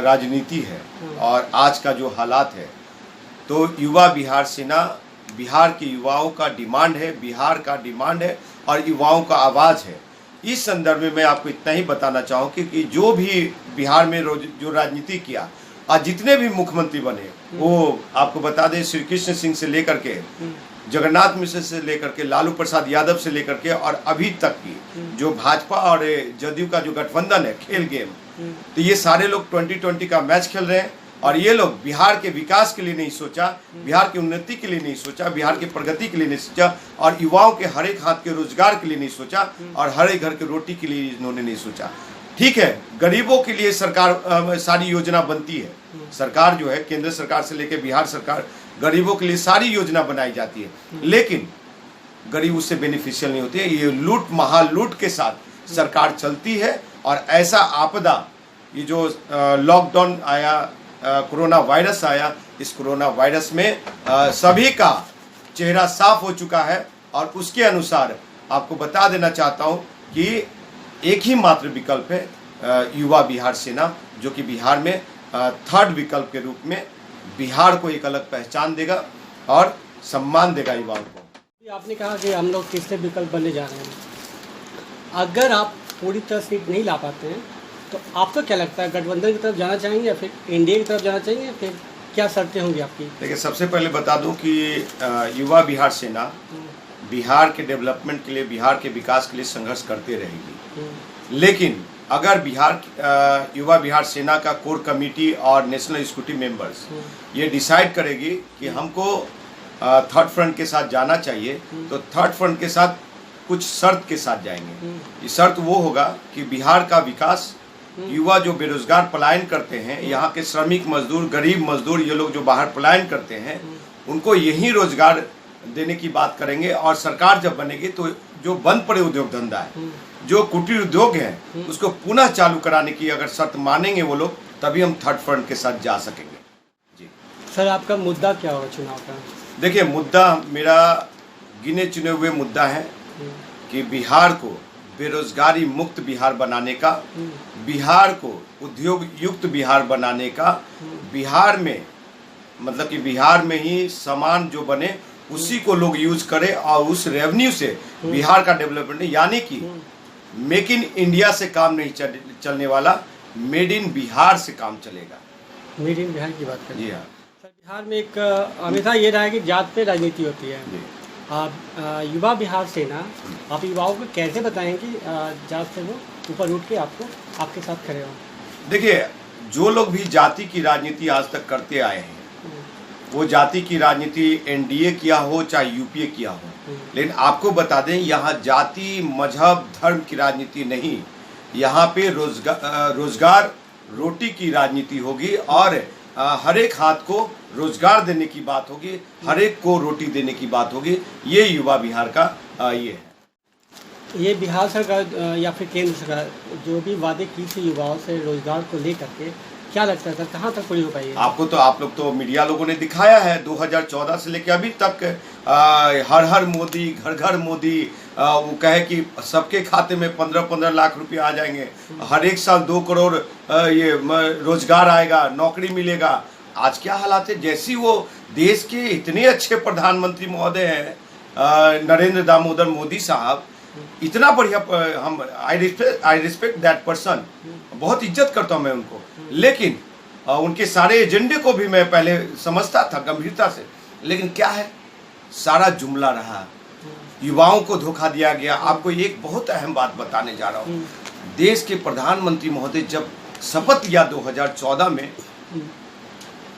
राजनीति है और आज का जो हालात है, तो युवा बिहार सेना बिहार के युवाओं का डिमांड है, बिहार का डिमांड है और युवाओं का आवाज़ है। इस संदर्भ में मैं आपको इतना ही बताना चाहूँ कि जो भी बिहार में जो राजनीति किया, आज जितने भी मुख्यमंत्री बने, वो आपको बता दें श्री कृष्ण सिंह से लेकर के जगन्नाथ मिश्र से लेकर के लालू प्रसाद यादव से लेकर के और अभी तक की जो भाजपा और जदयू का जो गठबंधन है, खेल गेम, तो ये सारे लोग 2020 का मैच खेल रहे हैं और ये लोग बिहार के विकास के लिए नहीं सोचा, बिहार की उन्नति के लिए नहीं सोचा, बिहार की प्रगति के लिए नहीं सोचा और युवाओं के हर एक हाथ के रोजगार के लिए नहीं सोचा और हर एक घर के रोटी के लिए इन्होंने नहीं सोचा। ठीक है, गरीबों के लिए सरकार सारी योजना बनती है, सरकार जो है केंद्र सरकार से लेकर बिहार सरकार गरीबों के लिए सारी योजना बनाई जाती है, लेकिन गरीब उससे बेनिफिशियल नहीं होती है। ये लूट महालूट के साथ सरकार चलती है और ऐसा आपदा, ये जो लॉकडाउन आया, कोरोना वायरस आया, इस कोरोना वायरस में सभी का चेहरा साफ हो चुका है और उसके अनुसार आपको बता देना चाहता हूं कि एक ही मात्र विकल्प है युवा बिहार सेना, जो कि बिहार में थर्ड विकल्प के रूप में बिहार को एक अलग पहचान देगा और सम्मान देगा युवाओं को। आपने कहा कि हम लोग तीसरे विकल्प बनने जा रहे हैं, अगर आप पूरी तरह सीट नहीं ला पाते हैं तो आपको क्या लगता है, गठबंधन की तरफ जाना चाहेंगे या फिर एनडीए की तरफ जाना चाहेंगे या फिर क्या शर्तें होंगी आपकी? देखिए, सबसे पहले बता दूं कि युवा बिहार सेना बिहार के डेवलपमेंट के लिए, बिहार के विकास के लिए संघर्ष करते रहेगी, लेकिन अगर बिहार युवा बिहार सेना का कोर कमेटी और नेशनल एग्जीक्यूटिव मेंबर्स ये डिसाइड करेगी कि हमको थर्ड फ्रंट के साथ जाना चाहिए, तो थर्ड फ्रंट के साथ कुछ शर्त के साथ जाएंगे। ये शर्त वो होगा कि बिहार का विकास, युवा जो बेरोजगार पलायन करते हैं, यहाँ के श्रमिक मजदूर, गरीब मजदूर, ये लोग जो बाहर पलायन करते हैं, उनको यही रोजगार देने की बात करेंगे और सरकार जब बनेगी तो जो बंद पड़े उद्योग धंधा है, जो कुटीर उद्योग है, उसको पुनः चालू कराने की अगर शर्त मानेंगे वो लोग, तभी हम थर्ड फ्रंट के साथ जा सकेंगे। जी सर, आपका मुद्दा क्या होगा चुनाव का? देखिए, मुद्दा मेरा गिने चुने हुए मुद्दा है कि बिहार को बेरोजगारी मुक्त बिहार बनाने का, बिहार को उद्योग युक्त बिहार बनाने का, बिहार में मतलब कि बिहार में ही सामान जो बने उसी को लोग यूज करें और उस रेवेन्यू से बिहार का डेवलपमेंट, यानी कि मेक इन इंडिया से काम नहीं चलने वाला, मेड इन बिहार से काम चलेगा। मेड इन बिहार की बात करें? जी हाँ। सर, बिहार में एक हमेशा ये रहा है कि जात पे राजनीति होती है। आप युवा बिहार सेना, आप युवाओं को कैसे बताएं कि जात से वो ऊपर उठ के आपके साथ खड़े हों? देखिए, जो लोग भी जाति की राजनीति आज तक करते आए हैं, वो जाति की राजनीति एनडीए किया हो चाहे यूपीए किया हो, लेकिन आपको बता दें यहाँ जाति मजहब धर्म की राजनीति नहीं, यहाँ पे रोजगार रोटी की राजनीति होगी और हर एक हाथ को रोजगार देने की बात होगी, हर एक को रोटी देने की बात होगी। ये युवा बिहार का ये है। ये बिहार सरकार या फिर केंद्र सरकार जो भी वादे की थी युवाओं से रोजगार को लेकर के, क्या लगता है सर कहाँ तक पूरी हो पाई है? आपको तो, आप लोग तो मीडिया लोगों ने दिखाया है 2014 से लेकर अभी तक हर हर मोदी, घर घर मोदी, वो कहे कि सबके खाते में 15-15 लाख रुपए आ जाएंगे, हर एक साल 2 करोड़ ये रोजगार आएगा, नौकरी मिलेगा। आज क्या हालात है, जैसी वो देश के इतने अच्छे प्रधानमंत्री महोदय हैं नरेंद्र दामोदर मोदी साहब, इतना बढ़िया, हम आई रिस्पेक्ट दैट पर्सन, बहुत इज्जत करता हूं मैं उनको, लेकिन उनके सारे एजेंडे को भी मैं पहले समझता था गंभीरता से, लेकिन क्या है, सारा जुमला रहा, युवाओं को धोखा दिया गया। आपको एक बहुत अहम बात बताने जा रहा हूं, देश के प्रधानमंत्री महोदय जब शपथ लिया 2014 में,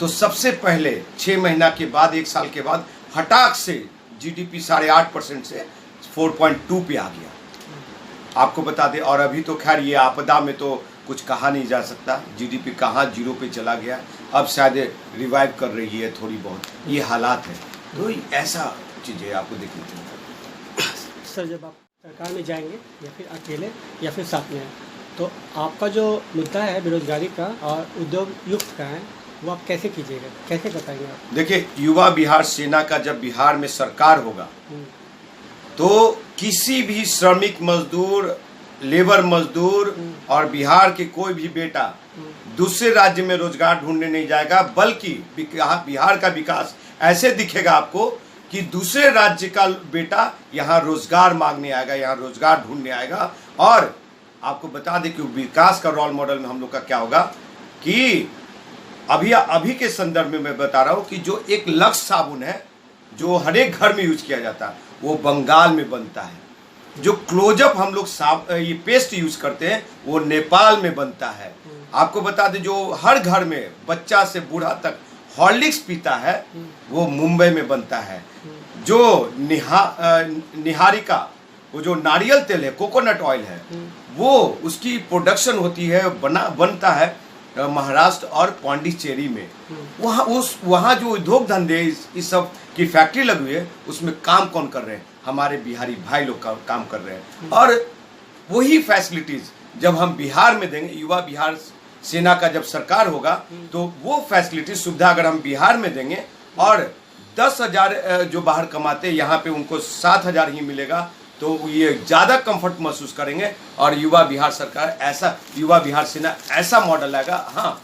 तो सबसे पहले 6 महीना के बाद, 1 साल के बाद हटाक से जीडीपी 8.5% से 4.2 पे आ गया। आपको बता दें, और अभी तो खैर ये आपदा में तो कुछ कहा नहीं जा सकता, जीडीपी कहाँ 0 पे चला गया, अब शायद रिवाइव कर रही है थोड़ी बहुत, ये हालात है। तो ऐसा चीज़ें आपको देखने को मिलती है। सर, जब आप सरकार में जाएंगे या फिर अकेले या फिर साथ में, तो आपका जो मुद्दा है बेरोजगारी का और उद्योग युक्त का है, वो आप कैसे कीजिएगा, कैसे बताएंगे आप? देखिए, युवा बिहार सेना का जब बिहार में सरकार होगा तो किसी भी श्रमिक मजदूर, लेबर मजदूर और बिहार के कोई भी बेटा दूसरे राज्य में रोजगार ढूंढने नहीं जाएगा, बल्कि बिहार का विकास ऐसे दिखेगा आपको कि दूसरे राज्य का बेटा यहाँ रोजगार मांगने आएगा, यहाँ रोजगार ढूंढने आएगा। और आपको बता दें कि विकास का रोल मॉडल में हम लोग का क्या होगा कि अभी के संदर्भ में मैं बता रहा हूँ कि जो एक लक्स साबुन है जो हर एक घर में यूज किया जाता है वो बंगाल में बनता है। जो क्लोजअप हम लोग ये पेस्ट यूज करते हैं वो नेपाल में बनता है। आपको बता दें जो हर घर में बच्चा से बूढ़ा तक हॉर्लिक्स पीता है वो मुंबई में बनता है। जो निहारिका वो जो नारियल तेल है, कोकोनट ऑयल है, वो उसकी प्रोडक्शन होती है, बनता है महाराष्ट्र और पांडिचेरी में। वहाँ जो उद्योग धंधे इस सब की फैक्ट्री लगी हुई है उसमें काम कौन कर रहे हैं? हमारे बिहारी भाई लोग काम कर रहे हैं। और वही फैसिलिटीज जब हम बिहार में देंगे, युवा बिहार सेना का जब सरकार होगा तो वो फैसिलिटी सुविधा अगर हम बिहार में देंगे और 10,000 जो बाहर कमाते यहाँ पे उनको 7,000 ही मिलेगा, तो ये ज़्यादा कंफर्ट महसूस करेंगे। और युवा बिहार सरकार ऐसा, युवा बिहार सेना ऐसा मॉडल लाएगा। हाँ,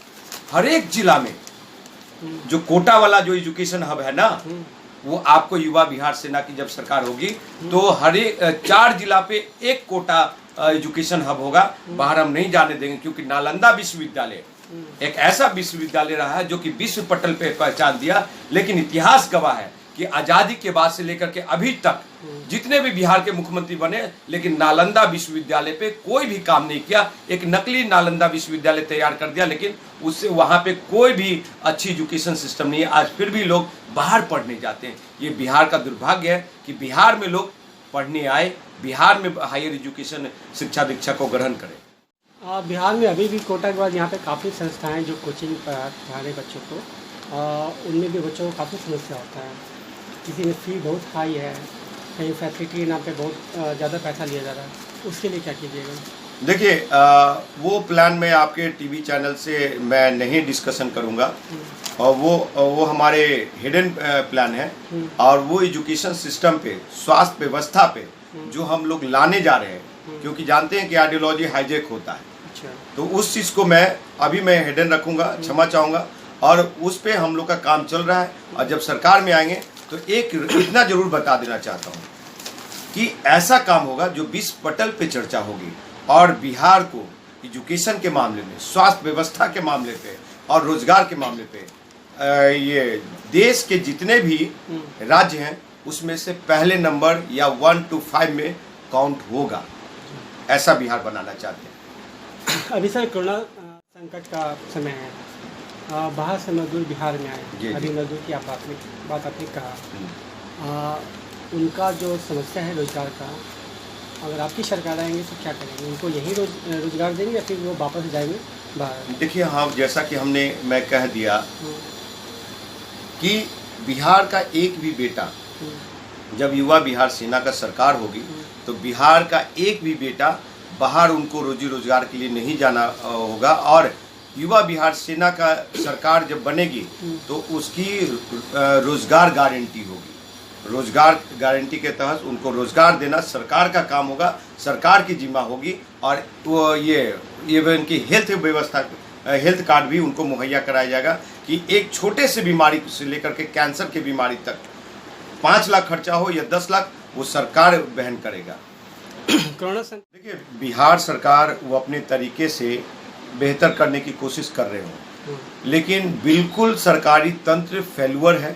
हर एक जिला में जो कोटा वाला जो एजुकेशन हब है ना, वो आपको युवा बिहार सेना की जब सरकार होगी तो हर एक 4 जिला पे एक कोटा एजुकेशन हब होगा। बाहर हम नहीं जाने देंगे, क्योंकि नालंदा विश्वविद्यालय एक ऐसा विश्वविद्यालय रहा है जो कि विश्व पटल पे पहचान दिया। लेकिन इतिहास गवाह है कि आजादी के बाद से लेकर के अभी तक जितने भी बिहार के मुख्यमंत्री बने, लेकिन नालंदा विश्वविद्यालय पे कोई भी काम नहीं किया। एक नकली नालंदा विश्वविद्यालय तैयार कर दिया, लेकिन उससे वहां पे कोई भी अच्छी एजुकेशन सिस्टम नहीं है। आज फिर भी लोग बाहर पढ़ने जाते हैं। ये बिहार का दुर्भाग्य है कि बिहार में लोग पढ़ने आए, बिहार में हायर एजुकेशन शिक्षा दीक्षा को ग्रहण करें। बिहार में अभी भी कोटा के बाद यहाँ पे काफ़ी संस्थाएं जो कोचिंग पढ़ाने बच्चों को, उनमें भी बच्चों को काफ़ी समस्या होता है। किसी में फ़ी बहुत हाई है, कहीं फैसिलिटी के नाम पे बहुत ज़्यादा पैसा लिया जा रहा है, उसके लिए क्या कीजिएगा? देखिए, वो प्लान मैं आपके टीवी चैनल से मैं नहीं डिस्कशन करूंगा, और वो हमारे हिडन प्लान है। और वो एजुकेशन सिस्टम पे, स्वास्थ्य व्यवस्था पे जो हम लोग लाने जा रहे हैं, क्योंकि जानते हैं कि आइडियोलॉजी हाईजेक होता है। तो उस चीज़ को मैं हिडन रखूंगा, क्षमा चाहूँगा, और उस पे हम लोग का काम चल रहा है। और जब सरकार में आएंगे तो एक इतना जरूर बता देना चाहता हूँ कि ऐसा काम होगा जो विश्व पटल पे चर्चा होगी, और बिहार को एजुकेशन के मामले में, स्वास्थ्य व्यवस्था के मामले पे और रोजगार के मामले पे ये देश के जितने भी राज्य हैं उसमें से पहले नंबर या 1 to 5 में काउंट होगा। ऐसा बिहार बनाना चाहते हैं। अभी सर कोरोना संकट का समय है, बाहर से मजदूर बिहार में आए। अभी मजदूर की बात आपने कहा, उनका जो समस्या है रोजगार का, अगर आपकी सरकार आएंगे तो क्या करेंगे? उनको यही रोजगार देंगे या फिर वो वापस जाएंगे बाहर? देखिए, हाँ, जैसा कि मैं कह दिया कि बिहार का एक भी बेटा, जब युवा बिहार सेना का सरकार होगी तो बिहार का एक भी बेटा बाहर उनको रोजी रोजगार के लिए नहीं जाना होगा। और युवा बिहार सेना का सरकार जब बनेगी तो उसकी रोजगार गारंटी होगी। रोजगार गारंटी के तहत उनको रोजगार देना सरकार का काम होगा, सरकार की जिम्मा होगी। और वो ये उनकी हेल्थ व्यवस्था, हेल्थ कार्ड भी उनको मुहैया कराया जाएगा कि एक छोटे से बीमारी से लेकर के कैंसर की बीमारी तक 5 लाख खर्चा हो या 10 लाख, वो सरकार वहन करेगा। देखिए, बिहार सरकार वो अपने तरीके से बेहतर करने की कोशिश कर रहे हो, लेकिन बिल्कुल सरकारी तंत्र फेल्युअर है।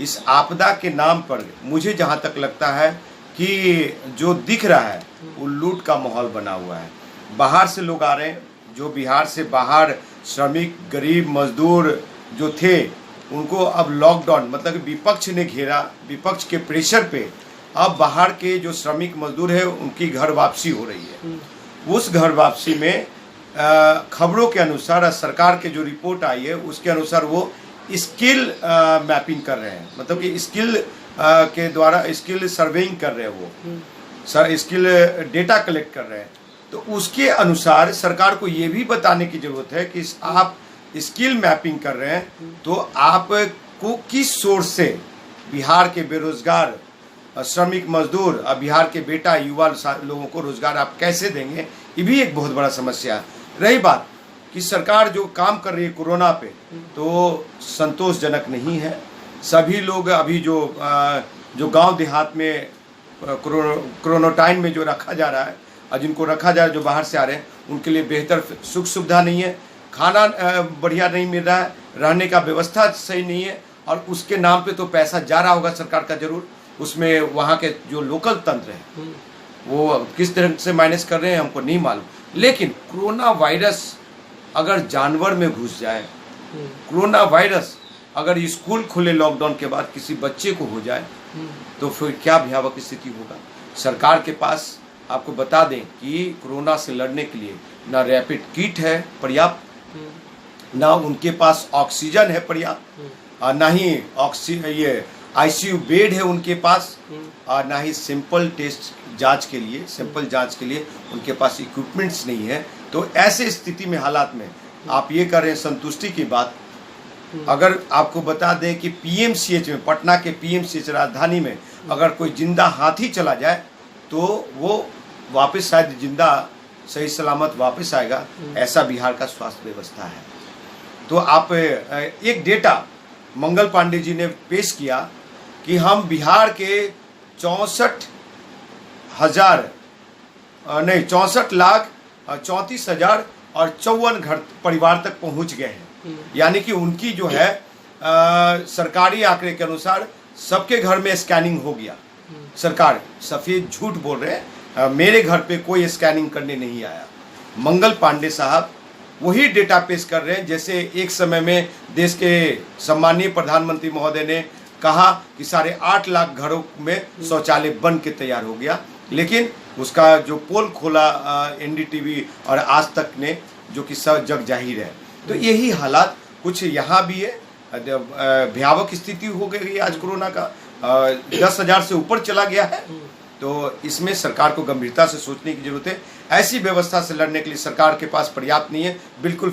इस आपदा के नाम पर मुझे जहाँ तक लगता है कि जो दिख रहा है वो लूट का माहौल बना हुआ है। बाहर से लोग आ रहे हैं, जो बिहार से बाहर श्रमिक, गरीब, मजदूर जो थे, उनको अब लॉकडाउन, मतलब विपक्ष ने घेरा, विपक्ष के प्रेशर पे अब बाहर के जो श्रमिक मजदूर है उनकी घर वापसी हो रही है। उस घर वापसी में खबरों के अनुसार, सरकार के जो रिपोर्ट आई है उसके अनुसार वो स्किल मैपिंग कर रहे हैं, मतलब कि स्किल के द्वारा स्किल सर्वेइंग कर रहे हैं, वो स्किल डेटा कलेक्ट कर रहे हैं। तो उसके अनुसार सरकार को ये भी बताने की जरूरत है कि आप स्किल मैपिंग कर रहे हैं तो आपको किस सोर्स से बिहार के बेरोजगार श्रमिक मजदूर और बिहार के बेटा युवा लोगों को रोजगार आप कैसे देंगे, ये भी एक बहुत बड़ा समस्या है। रही बात कि सरकार जो काम कर रही है कोरोना पे तो संतोषजनक नहीं है। सभी लोग अभी जो गांव देहात में क्वारंटाइन में जो रखा जा रहा है और जिनको रखा जा रहा है, जो बाहर से आ रहे हैं, उनके लिए बेहतर सुख सुविधा नहीं है, खाना बढ़िया नहीं मिल रहा है, रहने का व्यवस्था सही नहीं है, और उसके नाम पे तो पैसा जा रहा होगा सरकार का जरूर। उसमें वहाँ के जो लोकल तंत्र है वो किस तरह से मैनेज कर रहे हैं हमको नहीं मालूम। लेकिन कोरोना वायरस अगर जानवर में घुस जाए, कोरोना वायरस अगर स्कूल खुले लॉकडाउन के बाद किसी बच्चे को हो जाए तो फिर क्या भयावह स्थिति होगा। सरकार के पास आपको बता दें कि कोरोना से लड़ने के लिए ना रैपिड किट है पर्याप्त, ना उनके पास ऑक्सीजन है पर्याप्त, और ना ही ये आईसीयू बेड है उनके पास, और ना ही सिंपल जांच के लिए उनके पास इक्विपमेंट्स नहीं है। तो ऐसे स्थिति में हालात में आप ये कर रहे हैं संतुष्टि की बात। अगर आपको बता दें कि पीएमसीएच में, पटना के पीएमसीएच राजधानी में अगर कोई जिंदा हाथी चला जाए तो वो वापस शायद जिंदा सही सलामत वापस आएगा, ऐसा बिहार का स्वास्थ्य व्यवस्था है। तो आप एक डेटा मंगल पांडे जी ने पेश किया कि हम बिहार के 64,34,34,054 घर परिवार तक पहुंच गए हैं। यानी कि उनकी जो है सरकारी आंकड़े के अनुसार सबके घर में स्कैनिंग हो गया। सरकार सफेद झूठ बोल रहे हैं, मेरे घर पे कोई स्कैनिंग करने नहीं आया। मंगल पांडे साहब वही डेटा पेश कर रहे हैं जैसे एक समय में देश के सम्मानीय प्रधानमंत्री महोदय ने कहा कि 8.5 लाख घरों में शौचालय बन के तैयार हो गया। लेकिन उसका जो पोल खोला एनडीटीवी और आज तक ने, जो कि सब जग जाहिर है। तो यही हालात कुछ यहाँ भी है, भयावह स्थिति हो गई आज कोरोना का, 10,000 से ऊपर चला गया है। तो इसमें सरकार को गंभीरता से सोचने की जरूरत है। ऐसी व्यवस्था से लड़ने के लिए सरकार के पास पर्याप्त नहीं है, बिल्कुल